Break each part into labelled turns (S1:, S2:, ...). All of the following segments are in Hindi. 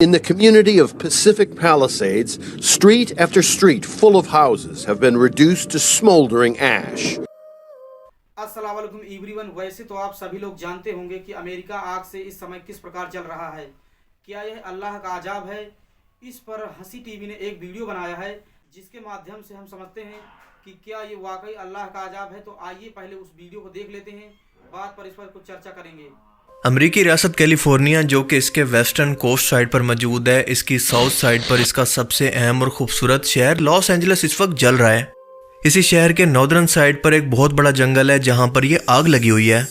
S1: In the community of Pacific Palisades, street after street full of houses have been reduced to smoldering ash.
S2: अस्सलाम वालेकुम एवरीवन। वैसे तो आप सभी लोग जानते होंगे कि अमेरिका आग से इस समय किस प्रकार जल रहा है। क्या यह अल्लाह का अजाब है? इस पर हंसी टीवी ने एक वीडियो बनाया है जिसके माध्यम से हम समझते हैं कि क्या ये वाकई अल्लाह का अजाब है। तो आइए पहले उस वीडियो को देख लेते हैं, बाद पर इस पर कुछ चर्चा करेंगे।
S3: अमेरिकी रियासत कैलिफोर्निया जो कि इसके वेस्टर्न कोस्ट साइड पर मौजूद है, इसकी साउथ साइड पर इसका सबसे अहम और खूबसूरत शहर लॉस एंजलिस इस वक्त जल रहा है। इसी शहर के नॉर्दर्न साइड पर एक बहुत बड़ा जंगल है जहां पर यह आग लगी हुई है।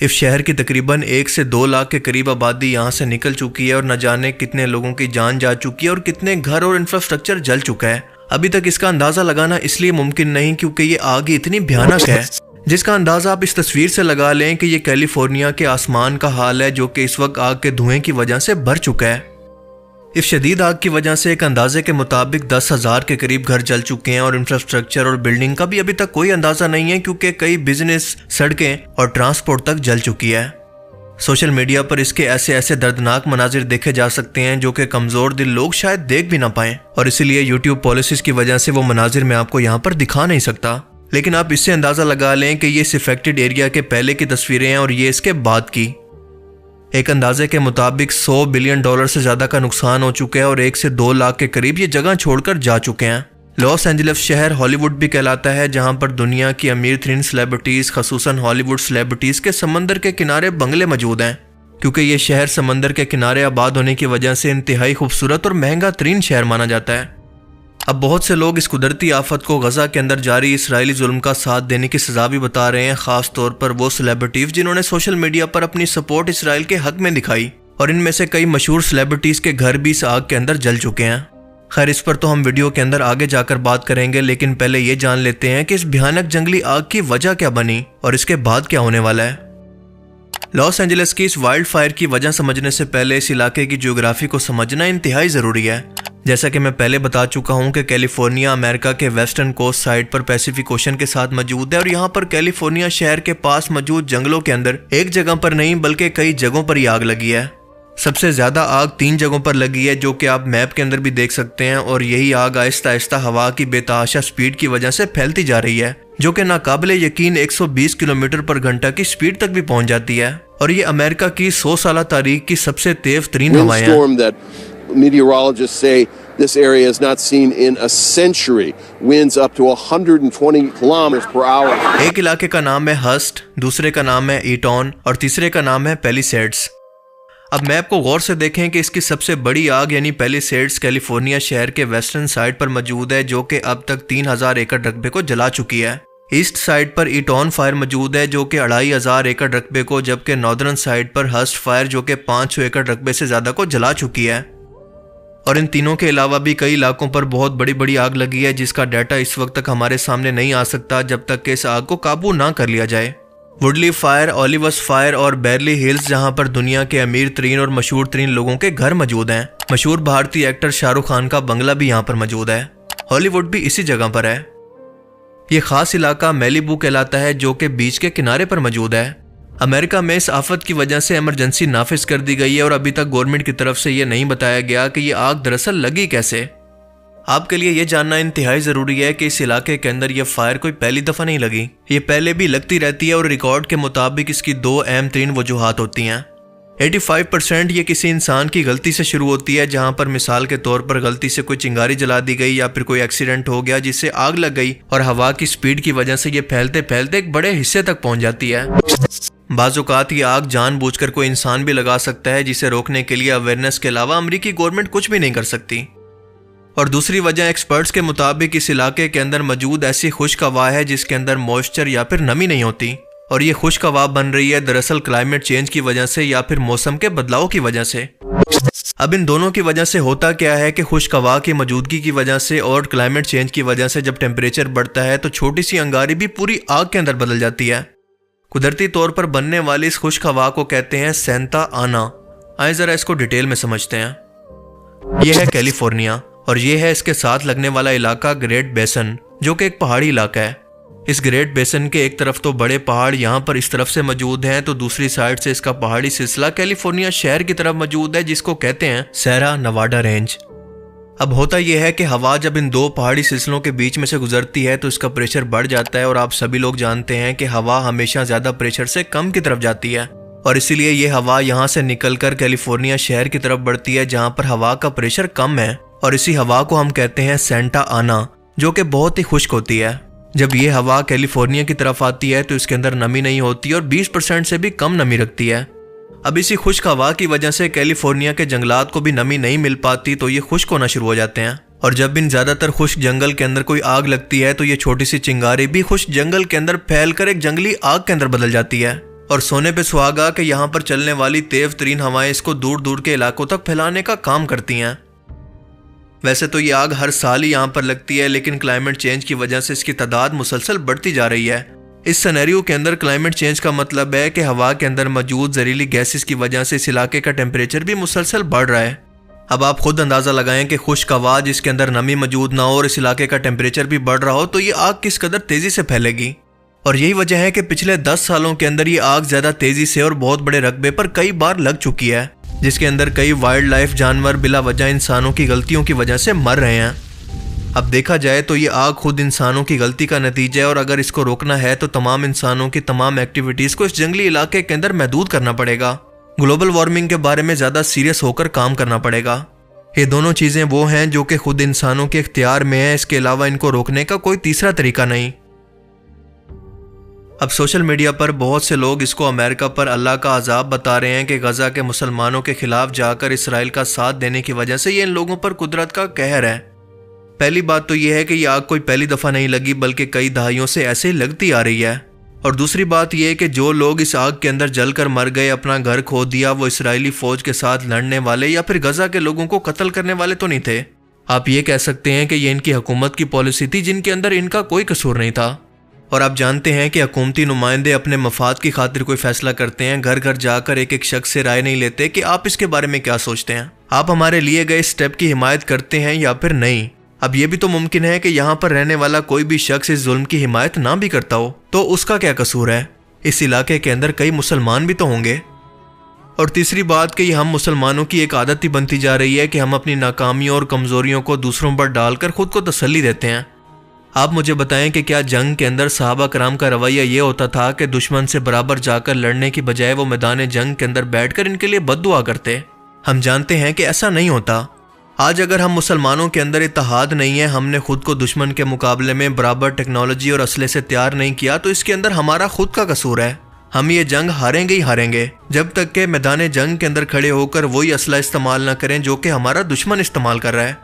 S3: इस शहर की तकरीबन 1 से 2 लाख के करीब आबादी यहां से निकल चुकी है और न जाने कितने लोगों की जान जा चुकी है और कितने घर और इंफ्रास्ट्रक्चर जल चुका है। अभी तक इसका अंदाजा लगाना इसलिए मुमकिन नहीं क्योंकि ये आग इतनी भयानक है, जिसका अंदाजा आप इस तस्वीर से लगा लें कि ये कैलिफोर्निया के आसमान का हाल है जो कि इस वक्त आग के धुएं की वजह से भर चुका है। इस शदीद आग की वजह से एक अंदाजे के मुताबिक 10,000 के करीब घर जल चुके हैं और इंफ्रास्ट्रक्चर और बिल्डिंग का भी अभी तक कोई अंदाजा नहीं है क्योंकि कई बिजनेस, सड़कें और ट्रांसपोर्ट तक जल चुकी है। सोशल मीडिया पर इसके ऐसे दर्दनाक मनाजिर देखे जा सकते हैं जो कि कमजोर दिल लोग शायद देख भी ना पाएं और इसीलिए यूट्यूब पॉलिसीज की वजह से वो मनाजिर मैं आपको यहाँ पर दिखा नहीं सकता। लेकिन आप इससे अंदाजा लगा लें कि ये इस इफेक्टेड एरिया के पहले की तस्वीरें हैं और ये इसके बाद की। एक अंदाजे के मुताबिक $100 बिलियन से ज्यादा का नुकसान हो चुका है और 1 से 2 लाख के करीब ये जगह छोड़कर जा चुके हैं। लॉस एंजलिस शहर हॉलीवुड भी कहलाता है जहां पर दुनिया की अमीर तरीन सेलिब्रिटीज, खसूसन हॉलीवुड सेलिब्रिटीज के समंदर के किनारे बंगले मौजूद हैं क्योंकि ये शहर समंदर के किनारे आबाद होने की वजह से इंतहाई खूबसूरत और महंगा तरीन शहर माना जाता है। अब बहुत से लोग इस कुदरती आफत को गजा के अंदर जारी इसराइली जुल्म का साथ देने की सजा भी बता रहे हैं, खास तौर पर वो सेलिब्रिटीज जिन्होंने सोशल मीडिया पर अपनी सपोर्ट इसराइल के हक में दिखाई और इनमें से कई मशहूर सेलिब्रिटीज के घर भी इस आग के अंदर जल चुके हैं। खैर, इस पर तो हम वीडियो के अंदर आगे जाकर बात करेंगे, लेकिन पहले ये जान लेते हैं कि इस भयानक जंगली आग की वजह क्या बनी और इसके बाद क्या होने वाला है। लॉस एंजलिस की इस वाइल्ड फायर की वजह समझने से पहले इस इलाके की ज्योग्राफी को समझना इंतहाई जरूरी है। जैसा कि मैं पहले बता चुका हूं कि कैलिफोर्निया अमेरिका के वेस्टर्न कोस्ट साइड पर पैसिफिक ओशन के साथ मौजूद है और यहाँ पर कैलिफोर्निया शहर के पास मौजूद जंगलों के अंदर एक जगह पर नहीं बल्कि कई जगहों पर ही आग लगी है। सबसे ज्यादा आग 3 जगहों पर लगी है जो कि आप मैप के अंदर भी देख सकते हैं और यही आग आहिस्ता आहिस्ता हवा की बेतहाशा स्पीड की वजह से फैलती जा रही है जो कि नाकाबिले यकीन 120 किलोमीटर पर घंटा की स्पीड तक भी पहुंच जाती है और ये अमेरिका की 100 साल तारीख की सबसे तेज तरीन हवाएं हैं।
S1: Meteorologists say this area is not seen in a century. Winds up to 120 kilometers per hour.
S3: एक इलाके का नाम है हस्ट, दूसरे का नाम है ईटॉन और तीसरे का नाम है पैलिसेड्स। अब मैप को गौर से देखें कि इसकी सबसे बड़ी आग यानी पैलिसेड्स कैलिफोर्निया शहर के वेस्टर्न साइड पर मौजूद है जो कि अब तक 3000 एकड़ रकबे को जला चुकी है। ईस्ट साइड पर ईटॉन फायर मौजूद है जो कि 2500 एकड़ रकबे को, जबकि नॉर्दर्न साइड पर हस्ट फायर जो कि 500 एकड़ रकबे से ज्यादा को जला चुकी है। और इन तीनों के अलावा भी कई इलाकों पर बहुत बड़ी आग लगी है जिसका डाटा इस वक्त तक हमारे सामने नहीं आ सकता जब तक कि इस आग को काबू ना कर लिया जाए। वुडली फायर, ओलिवस फायर और बेरली हिल्स जहां पर दुनिया के अमीर तरीन और मशहूर तरीन लोगों के घर मौजूद हैं। मशहूर भारतीय एक्टर शाहरुख खान का बंगला भी यहाँ पर मौजूद है। हॉलीवुड भी इसी जगह पर है। ये खास इलाका मैलिबू कहलाता है जो कि बीच के किनारे पर मौजूद है। अमेरिका में इस आफत की वजह से इमरजेंसी नाफिज कर दी गई है और अभी तक गवर्नमेंट की तरफ से यह नहीं बताया गया कि यह आग दरअसल लगी कैसे। आपके लिए यह जानना इंतहाई जरूरी है कि इस इलाके के अंदर यह फायर कोई पहली दफा नहीं लगी, ये पहले भी लगती रहती है और रिकॉर्ड के मुताबिक इसकी 2 अहम तरीन वजूहात होती हैं। 85% ये किसी इंसान की गलती से शुरू होती है, जहां पर मिसाल के तौर पर गलती से कोई चिंगारी जला दी गई या फिर कोई एक्सीडेंट हो गया जिससे आग लग गई और हवा की स्पीड की वजह से ये फैलते फैलते एक बड़े हिस्से तक पहुंच जाती है। बाज़-औक़ात ये आग जानबूझकर कोई इंसान भी लगा सकता है जिसे रोकने के लिए अवेयरनेस के अलावा अमेरिकी गवर्नमेंट कुछ भी नहीं कर सकती। और दूसरी वजह एक्सपर्ट्स के मुताबिक इस इलाके के अंदर मौजूद ऐसी खुश्क हवा है जिसके अंदर मॉइस्चर या फिर नमी नहीं होती और ये खुश्क हवा बन रही है दरअसल क्लाइमेट चेंज की वजह से या फिर मौसम के बदलाव की वजह से। अब इन दोनों की वजह से होता क्या है कि खुश्क हवा की मौजूदगी की वजह से और क्लाइमेट चेंज की वजह से जब टेम्परेचर बढ़ता है तो छोटी सी अंगारी भी पूरी आग के अंदर बदल जाती है। कुदरती तौर पर बनने वाली इस खुश्क हवा को कहते हैं सेंटा आना। आइए जरा इसको डिटेल में समझते हैं। यह है कैलिफोर्निया और यह है इसके साथ लगने वाला इलाका ग्रेट बेसन जो कि एक पहाड़ी इलाका है। इस ग्रेट बेसन के एक तरफ तो बड़े पहाड़ यहाँ पर इस तरफ से मौजूद हैं, तो दूसरी साइड से इसका पहाड़ी सिलसिला कैलिफोर्निया शहर की तरफ मौजूद है, जिसको कहते हैं सेरा नवाडा रेंज। अब होता यह है कि हवा जब इन दो पहाड़ी सिलसिलों के बीच में से गुजरती है तो इसका प्रेशर बढ़ जाता है, और आप सभी लोग जानते हैं कि हवा हमेशा ज्यादा प्रेशर से कम की तरफ जाती है, और इसीलिए ये हवा यहाँ से निकलकर कैलिफोर्निया शहर की तरफ बढ़ती है जहाँ पर हवा का प्रेशर कम है, और इसी हवा को हम कहते हैं सेंटा आना, जो कि बहुत ही खुश्क होती है। जब ये हवा कैलिफोर्निया की तरफ आती है तो इसके अंदर नमी नहीं होती और 20% से भी कम नमी रखती है। अब इसी खुश्क हवा की वजह से कैलिफोर्निया के जंगलात को भी नमी नहीं मिल पाती, तो ये खुश्क होना शुरू हो जाते हैं, और जब इन ज्यादातर खुश्क जंगल के अंदर कोई आग लगती है तो ये छोटी सी चिंगारी भी खुश्क जंगल के अंदर फैलकर एक जंगली आग के अंदर बदल जाती है। और सोने पे सुहागा कि यहाँ पर चलने वाली तेज तरीन हवाएं इसको दूर दूर के इलाकों तक फैलाने का काम करती हैं। वैसे तो ये आग हर साल ही यहाँ पर लगती है, लेकिन क्लाइमेट चेंज की वजह से इसकी तादाद मुसलसल बढ़ती जा रही है। इस सिनेरियो के अंदर क्लाइमेट चेंज का मतलब है कि हवा के अंदर मौजूद जहरीली गैसेस की वजह से इस इलाके का टेम्परेचर भी मुसलसल बढ़ रहा है। अब आप खुद अंदाजा लगाएं कि खुश्क हवा जिसके अंदर नमी मौजूद ना हो और इस इलाके का टेम्परेचर भी बढ़ रहा हो तो ये आग किस कदर तेजी से फैलेगी। और यही वजह है कि पिछले 10 सालों के अंदर ये आग ज्यादा तेजी से और बहुत बड़े रकबे पर कई बार लग चुकी है, जिसके अंदर कई वाइल्ड लाइफ जानवर बिला वजह इंसानों की गलतियों की वजह से मर रहे हैं। अब देखा जाए तो ये आग खुद इंसानों की गलती का नतीजा है, और अगर इसको रोकना है तो तमाम इंसानों की तमाम एक्टिविटीज को इस जंगली इलाके के अंदर महदूद करना पड़ेगा। ग्लोबल वार्मिंग के बारे में ज्यादा सीरियस होकर काम करना पड़ेगा। ये दोनों चीजें वो हैं जो कि खुद इंसानों के इख्तियार में है, इसके अलावा इनको रोकने का कोई तीसरा तरीका नहीं। अब सोशल मीडिया पर बहुत से लोग इसको अमेरिका पर अल्लाह का अजाब बता रहे हैं कि गजा के मुसलमानों के खिलाफ जाकर इसराइल का साथ देने की वजह से ये इन लोगों पर कुदरत का कहर है। पहली बात तो यह है कि यह आग कोई पहली दफा नहीं लगी, बल्कि कई दहाइयों से ऐसे ही लगती आ रही है। और दूसरी बात यह है कि जो लोग इस आग के अंदर जलकर मर गए, अपना घर खो दिया, वो इसराइली फौज के साथ लड़ने वाले या फिर गजा के लोगों को कत्ल करने वाले तो नहीं थे। आप ये कह सकते हैं कि ये इनकी हुकूमत की पॉलिसी थी जिनके अंदर इनका कोई कसूर नहीं था। और आप जानते हैं कि हुकूमती नुमाइंदे अपने मफाद की खातिर कोई फैसला करते हैं, घर घर जाकर एक एक शख्स से राय नहीं लेते कि आप इसके बारे में क्या सोचते हैं, आप हमारे लिए गए स्टेप की हिमायत करते हैं या फिर नहीं। अब यह भी तो मुमकिन है कि यहाँ पर रहने वाला कोई भी शख्स इस जुल्म की हिमायत ना भी करता हो, तो उसका क्या कसूर है? इस इलाके के अंदर कई मुसलमान भी तो होंगे। और तीसरी बात कि हम मुसलमानों की एक आदत ही बनती जा रही है कि हम अपनी नाकामियों और कमजोरियों को दूसरों पर डालकर खुद को तसल्ली देते हैं। आप मुझे बताएं कि क्या जंग के अंदर सहाबा कराम का रवैया ये होता था कि दुश्मन से बराबर जाकर लड़ने की बजाय वो मैदान जंग के अंदर बैठकर इनके लिए बद्दुआ करते? हम जानते हैं कि ऐसा नहीं होता। आज अगर हम मुसलमानों के अंदर इत्तेहाद नहीं है, हमने खुद को दुश्मन के मुकाबले में बराबर टेक्नोलॉजी और असले से तैयार नहीं किया, तो इसके अंदर हमारा खुद का कसूर है। हम ये जंग हारेंगे ही हारेंगे जब तक के मैदान जंग के अंदर खड़े होकर वही असला इस्तेमाल न करें जो कि हमारा दुश्मन इस्तेमाल कर रहा है।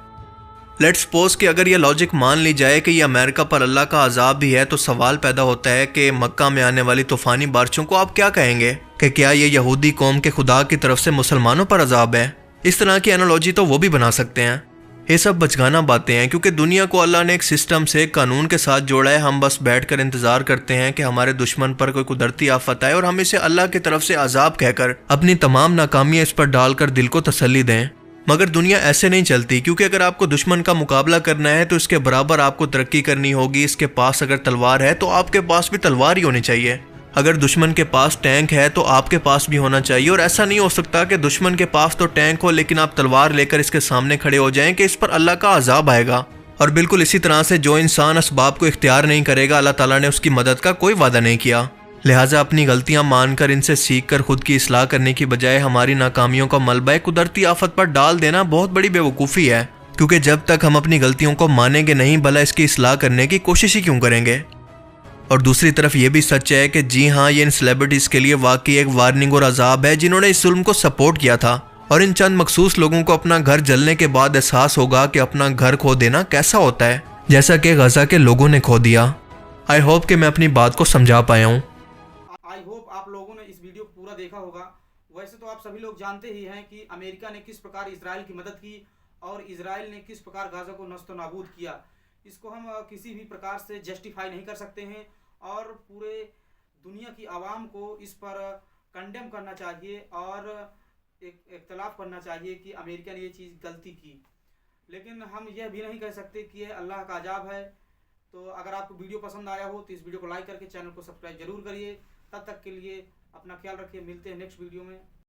S3: लेट्स सपोज कि अगर ये लॉजिक मान ली जाए कि ये अमेरिका पर अल्लाह का अजाब भी है, तो सवाल पैदा होता है कि मक्का में आने वाली तूफानी बारिशों को आप क्या कहेंगे कि क्या ये यहूदी कौम के खुदा की तरफ से मुसलमानों पर अजाब है? इस तरह की एनालॉजी तो वो भी बना सकते हैं। ये सब बचगाना बातें हैं, क्योंकि दुनिया को अल्लाह ने एक सिस्टम से, कानून के साथ जोड़ा है। हम बस बैठकर इंतजार करते हैं कि हमारे दुश्मन पर कोई कुदरती आफत आए और हम इसे अल्लाह की तरफ से अजाब कहकर अपनी तमाम नाकामियां इस पर डालकर दिल को तसल्ली दें। मगर दुनिया ऐसे नहीं चलती, क्योंकि अगर आपको दुश्मन का मुकाबला करना है तो इसके बराबर आपको तरक्की करनी होगी। इसके पास अगर तलवार है तो आपके पास भी तलवार ही होनी चाहिए। अगर दुश्मन के पास टैंक है तो आपके पास भी होना चाहिए। और ऐसा नहीं हो सकता कि दुश्मन के पास तो टैंक हो लेकिन आप तलवार लेकर इसके सामने खड़े हो जाएं कि इस पर अल्लाह का अजाब आएगा। और बिल्कुल इसी तरह से जो इंसान असबाब को इख्तियार नहीं करेगा, अल्लाह ताला ने उसकी मदद का कोई वादा नहीं किया। लिहाजा अपनी गलतियां मानकर इनसे सीखकर खुद की इस्लाह करने की बजाय हमारी नाकामियों का मलबा कुदरती आफत पर डाल देना बहुत बड़ी बेवकूफ़ी है। क्योंकि जब तक हम अपनी गलतियों को मानेंगे नहीं, भला इसकी इस्लाह करने की कोशिश ही क्यों करेंगे? और दूसरी तरफ ये भी सच है कि जी हाँ, ये इन सेलिब्रिटीज़ के लिए वाकई एक वार्निंग और अजाब है जिन्होंने इस जुल्म को सपोर्ट किया था। और इन चंद मखसूस लोगों को अपना घर जलने के बाद एहसास होगा कि अपना घर खो देना कैसा होता है, जैसा कि गजा के लोगों ने खो दिया। आई होप कि मैं अपनी बात को समझा पाया हूँ।
S2: आई होप आप लोगों ने इस वीडियो को पूरा देखा होगा। वैसे तो आप सभी लोग जानते ही हैं कि अमेरिका ने किस प्रकार इजराइल की मदद की और इजराइल ने किस प्रकार गाजा को नस्त नाबूद किया। इसको हम किसी भी प्रकार से जस्टिफाई नहीं कर सकते हैं और पूरे दुनिया की आवाम को इस पर कंडेम करना चाहिए और इख्तलाफ करना चाहिए कि अमेरिका ने ये चीज़ गलती की। लेकिन हम यह भी नहीं कह सकते कि ये अल्लाह का अजाब है। तो अगर आपको वीडियो पसंद आया हो तो इस वीडियो को लाइक करके चैनल को सब्सक्राइब जरूर करिए। तब तक के लिए अपना ख्याल रखिए, मिलते हैं नेक्स्ट वीडियो में।